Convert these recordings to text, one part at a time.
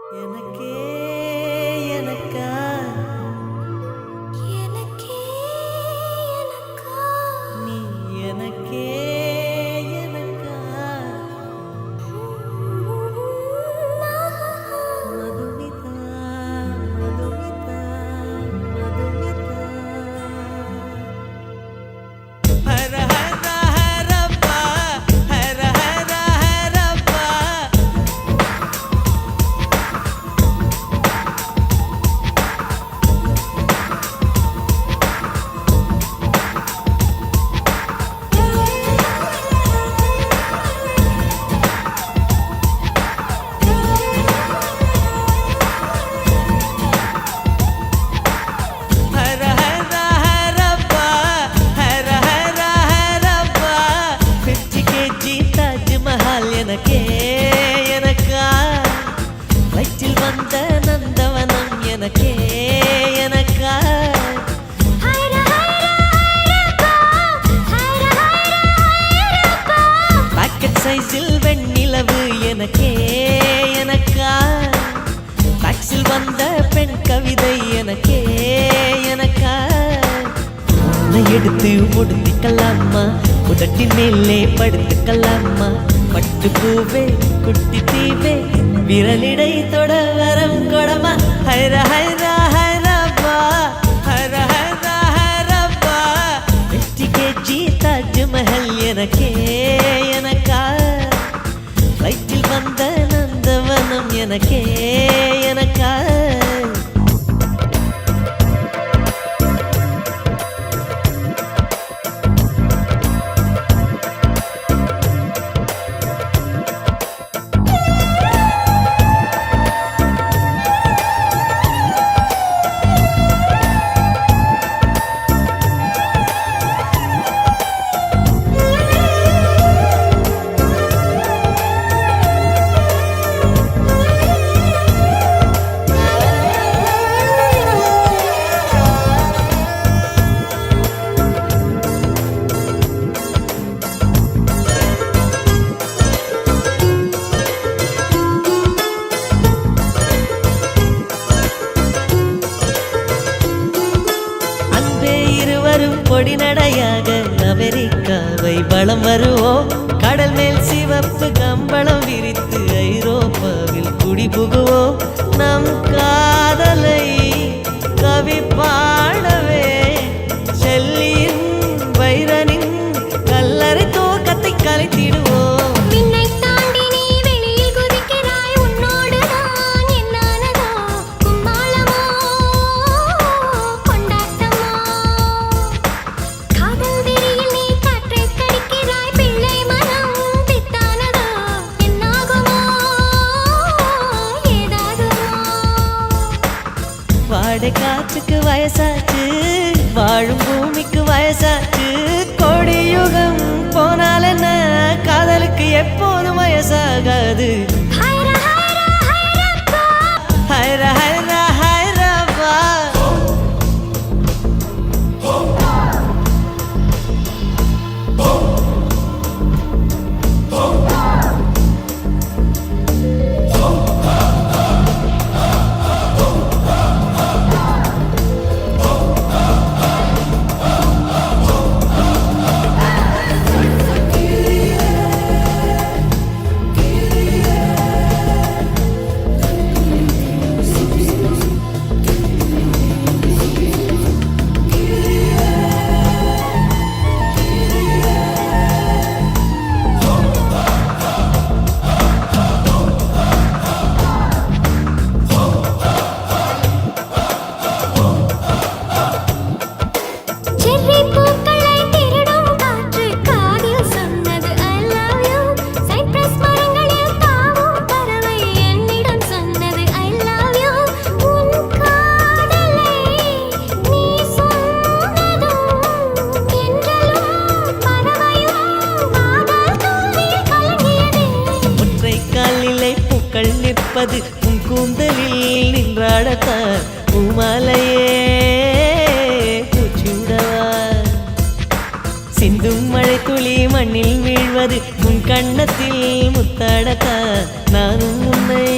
எனக்கே எனக்கா எனக்கே எனக்கா நீ எனக்கே எனக்கா மதுமிதா மதுமிதா மதுமிதா ஹர ஹர ஹரப்பா ஹர ஹர ஹரப்பா ஹர ஹர ஹரப்பா ஹர ஹர ஹரப்பா 50 kg தாஜ்மஹால் எனக்கே எனக்கா வயிற்றில் வந்த நந்தவனம் எனக்கே எனக்கா ஹைர ஹைரப்பா ஹைர ஹைரப்பா பாக்கெட் சைஸில் வெண்ணிலவு எனக்கே எனக்கா டாக்ஸில் வந்த பெண் கவிதை எனக்கே எனக்கா உன்னை எடுத்து முடித்துக்கலாமா உதட்டின் மேலே படுத்துக்கலாமா பட்டு பூவே குட்டி தீவே விரலிடை தொட வரம் கொடமா ஹைர ஹைர ஹைரப்பா ஹர ஹர ஹரப்பா 50 kg தாஜ்மஹல் எனக்கே எனக்கா வயிற்றில் வந்த நந்தவனம் எனக்கே எனக்கா அன்பே இருவரும் பொடி நடையாக அமெரிக்காவை வலம் வருவோம் கடல் மேல் சிவப்பு கம்பளம் விரித்து ஐரோப்பாவில் குடிபுகுவோம் நம் காதலை கவி பாடவே செல்லியின் வைரனின் கல்லறை தோக்கத்தை கலைத்திடுவோம் விண்ணை தாண்டி நீ வெளியில் குதிக்கிறாய் உன்னோடு நான் என்னானதோ கும்மாளமோ கொண்டாட்டமோ காதல் வெறியில் நீ காற்றை கடிக்கிறாய் பிள்ளை மனம் பித்தானதோ என்னாகுமோ ஏதாகுமோ வாடை காற்றுக்கு வயசாச்சு வாழும் பூமிக்கு வயசாச்சு கொடியுகம் போனால் என்ன காதலுக்கு எப்போதும் வயசாகாது ஹைர ஹைர ஹைரப்பா ஹைர ஹைர ஹைரப்பா செர்ரி பூக்களை திருடும் காற்று காதில் சொன்னது I love you சைப்ரஸ் மரங்களில் தாவும் பறவை என்னிடம் சொன்னது I love you உன் காதலை நீ சொன்னதும் என்றலும் பறவையும் காதல் தூவில் கலங்கியது ஒற்றை காலிலே பூக்கள் நிற்பது உன் கூந்தலில் நின்றாடத்தான் பூமாலையே பூச்சூடவா சிந்தும் மழை துளி மண்ணில் வீழ்வது உன் கண்ணத்தில் முத்தாடத்தான் நானும் உன்னை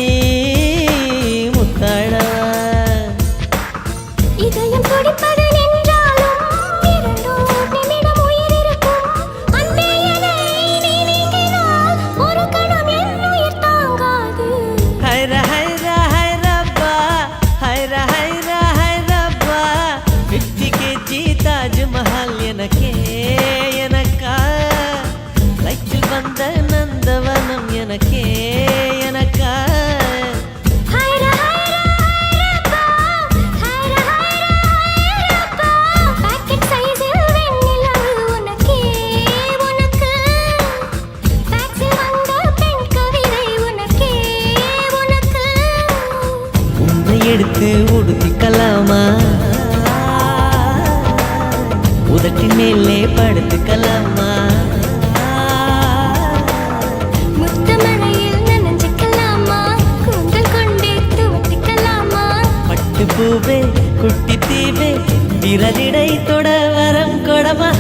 உனக்கே எனக்கா ஹைர ஹைர ஹைரப்பா ஹைர ஹைர ஹைரப்பா பாக்கெட் சைஸில் வெண்ணிலா உனக்கே உனக்கு டாக்ஸில் வந்த பெண் கவிதை உனக்கே உனக்கு உன்னை எடுத்து உடுத்திக்கலாமா உதட்டின் மேலே படுத்துக்கலாமா முத்தமழையில் நனைஞ்சுக்கலாமா கூந்தல் கொண்டே துவட்டிக்கலாமா பட்டு பூவே குட்டி தீவே விரலிடை தொட வரம் கொடமா